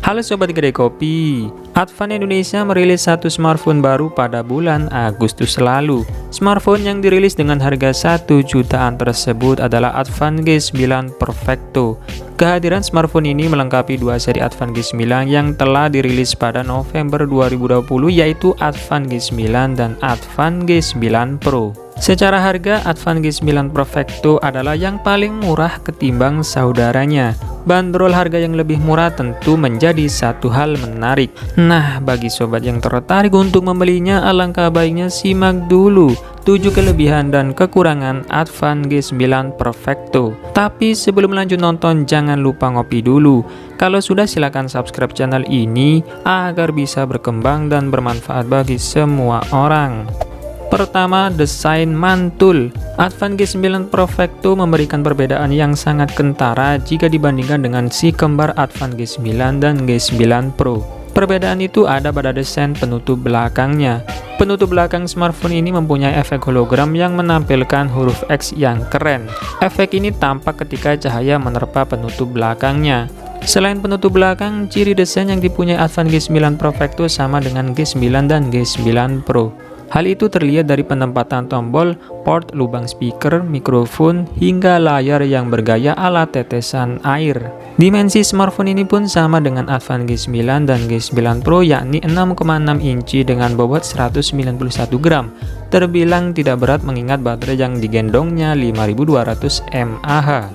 Halo Sobat Kedai Kopi, Advan Indonesia merilis satu smartphone baru pada bulan Agustus lalu. Smartphone yang dirilis dengan harga 1 jutaan tersebut adalah Advan G9 Perfecto. Kehadiran smartphone ini melengkapi dua seri Advan G9 yang telah dirilis pada November 2020, yaitu Advan G9 dan Advan G9 Pro. Secara harga, Advan G9 Perfecto adalah yang paling murah ketimbang saudaranya. Bandrol harga yang lebih murah tentu menjadi satu hal menarik. Nah, bagi sobat yang tertarik untuk membelinya, alangkah baiknya simak dulu 7 kelebihan dan kekurangan Advan G9 Perfecto. Tapi sebelum lanjut nonton, jangan lupa ngopi dulu. Kalau sudah, silakan subscribe channel ini agar bisa berkembang dan bermanfaat bagi semua orang. Pertama, desain mantul. Advan G9 Perfecto memberikan perbedaan yang sangat kentara jika dibandingkan dengan si kembar Advan G9 dan G9 Pro. Perbedaan itu ada pada desain penutup belakangnya. Penutup belakang smartphone ini mempunyai efek hologram yang menampilkan huruf X yang keren. Efek ini tampak ketika cahaya menerpa penutup belakangnya. Selain penutup belakang, ciri desain yang dipunyai Advan G9 Perfecto sama dengan G9 dan G9 Pro. Hal itu terlihat dari penempatan tombol, port, lubang speaker, mikrofon, hingga layar yang bergaya ala tetesan air. Dimensi smartphone ini pun sama dengan Advan G9 dan G9 Pro, yakni 6,6 inci dengan bobot 191 gram. Terbilang tidak berat mengingat baterai yang digendongnya 5200 mAh.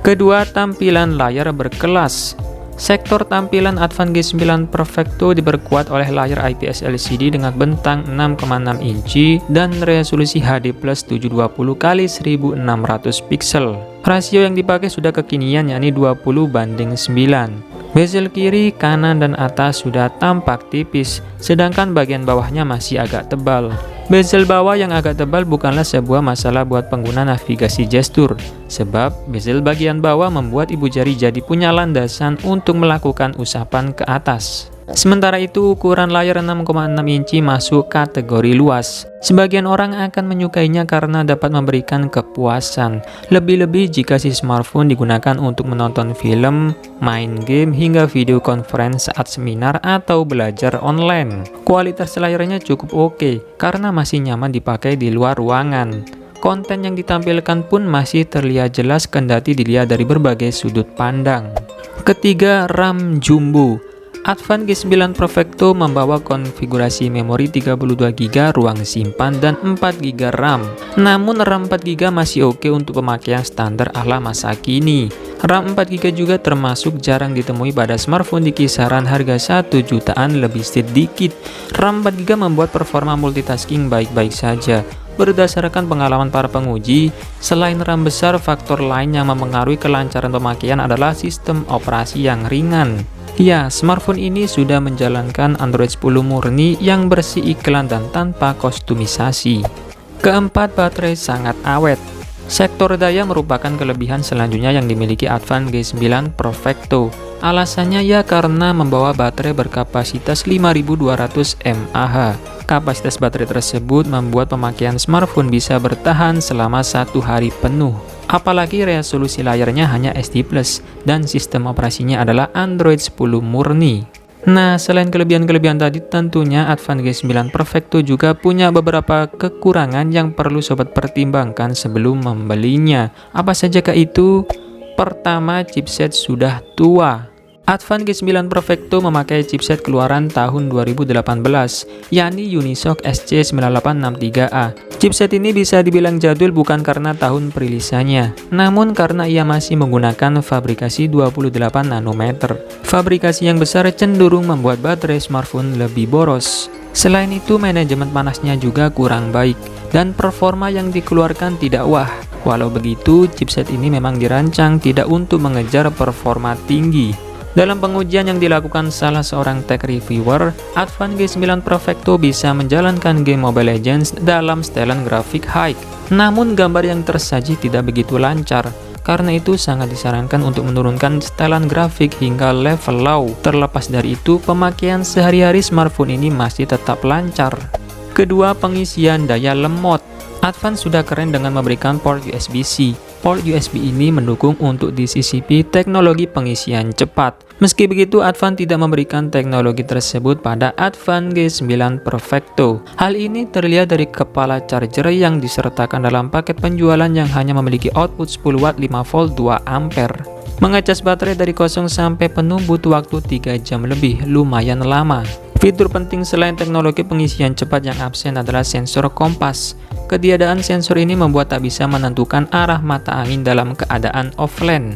Kedua, tampilan layar berkelas. Sektor tampilan Advan G9 Perfecto diperkuat oleh layar IPS LCD dengan bentang 6,6 inci dan resolusi HD+ 720x1600 pixel. Rasio yang dipakai sudah kekinian, yakni 20:9. Bezel kiri, kanan, dan atas sudah tampak tipis, sedangkan bagian bawahnya masih agak tebal. Bezel bawah yang agak tebal bukanlah sebuah masalah buat pengguna navigasi gestur, sebab bezel bagian bawah membuat ibu jari jadi punya landasan untuk melakukan usapan ke atas. Sementara itu, ukuran layar 6,6 inci masuk kategori luas. Sebagian orang akan menyukainya karena dapat memberikan kepuasan, lebih-lebih jika si smartphone digunakan untuk menonton film, main game, hingga video conference saat seminar atau belajar online. Kualitas layarnya cukup oke, karena masih nyaman dipakai di luar ruangan. Konten yang ditampilkan pun masih terlihat jelas kendati dilihat dari berbagai sudut pandang. Ketiga, RAM jumbo. Advan G9 Perfecto membawa konfigurasi memori 32GB ruang simpan dan 4GB RAM. Namun RAM 4GB masih oke untuk pemakaian standar ala masa kini. RAM 4GB juga termasuk jarang ditemui pada smartphone di kisaran harga 1 jutaan lebih sedikit. RAM 4GB membuat performa multitasking baik-baik saja. Berdasarkan pengalaman para penguji, selain RAM besar, faktor lain yang mempengaruhi kelancaran pemakaian adalah sistem operasi yang ringan. Ya, smartphone ini sudah menjalankan Android 10 murni yang bersih iklan dan tanpa kostumisasi. Keempat, baterai sangat awet. Sektor daya merupakan kelebihan selanjutnya yang dimiliki Advan G9 Perfecto. Alasannya ya karena membawa baterai berkapasitas 5200 mAh. Kapasitas baterai tersebut membuat pemakaian smartphone bisa bertahan selama 1 hari penuh. Apalagi resolusi layarnya hanya SD+, dan sistem operasinya adalah Android 10 murni. Nah, selain kelebihan-kelebihan tadi, tentunya Advan G9 Perfecto juga punya beberapa kekurangan yang perlu sobat pertimbangkan sebelum membelinya. Apa sajakah itu? Pertama, chipset sudah tua. Advan G9 Perfecto memakai chipset keluaran tahun 2018, yakni Unisoc SC9863A. Chipset ini bisa dibilang jadul bukan karena tahun perilisannya, namun karena ia masih menggunakan fabrikasi 28 nanometer. Fabrikasi yang besar cenderung membuat baterai smartphone lebih boros. Selain itu, manajemen panasnya juga kurang baik, dan performa yang dikeluarkan tidak wah. Walau begitu, chipset ini memang dirancang tidak untuk mengejar performa tinggi. Dalam pengujian yang dilakukan salah seorang tech reviewer, Advan G9 Perfecto bisa menjalankan game Mobile Legends dalam setelan grafik high. Namun gambar yang tersaji tidak begitu lancar. Karena itu sangat disarankan untuk menurunkan setelan grafik hingga level low. Terlepas dari itu, pemakaian sehari-hari smartphone ini masih tetap lancar. Kedua, pengisian daya lemot. Advan sudah keren dengan memberikan port USB-C. Port USB ini mendukung untuk di-CCP teknologi pengisian cepat. Meski begitu, Advan tidak memberikan teknologi tersebut pada Advan G9 Perfecto. Hal ini terlihat dari kepala charger yang disertakan dalam paket penjualan yang hanya memiliki output 10 watt 5 volt 2 ampere. Mengecas baterai dari kosong sampai penuh butuh waktu 3 jam lebih, lumayan lama. Fitur penting selain teknologi pengisian cepat yang absen adalah sensor kompas. Ketiadaan sensor ini membuat tak bisa menentukan arah mata angin dalam keadaan offline.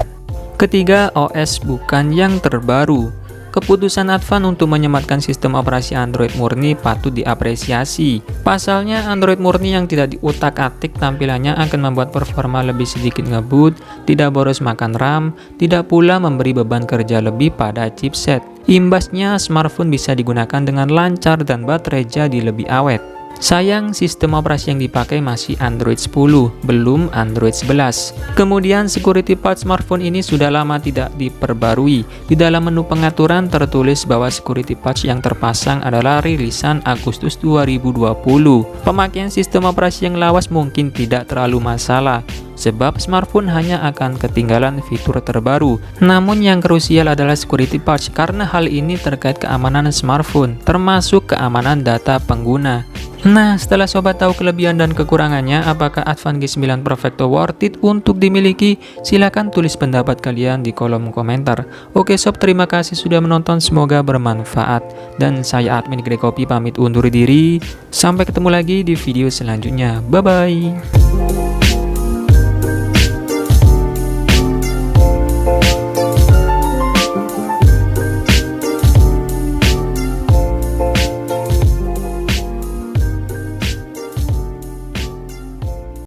Ketiga, OS bukan yang terbaru. Keputusan Advan untuk menyematkan sistem operasi Android murni patut diapresiasi. Pasalnya, Android murni yang tidak diutak-atik tampilannya akan membuat performa lebih sedikit ngebut, tidak boros makan RAM, tidak pula memberi beban kerja lebih pada chipset. Imbasnya, smartphone bisa digunakan dengan lancar dan baterai jadi lebih awet. Sayang, sistem operasi yang dipakai masih Android 10, belum Android 11. Kemudian, security patch smartphone ini sudah lama tidak diperbarui. Di dalam menu pengaturan tertulis bahwa security patch yang terpasang adalah rilisan Agustus 2020. Pemakaian sistem operasi yang lawas mungkin tidak terlalu masalah, sebab smartphone hanya akan ketinggalan fitur terbaru. Namun yang krusial adalah security patch karena hal ini terkait keamanan smartphone, termasuk keamanan data pengguna. Nah, setelah sobat tahu kelebihan dan kekurangannya, apakah Advan G9 Perfecto worth it untuk dimiliki? Silahkan tulis pendapat kalian di kolom komentar. Oke sob, terima kasih sudah menonton, semoga bermanfaat. Dan saya admin Grekopi pamit undur diri. Sampai ketemu lagi di video selanjutnya. Bye-bye.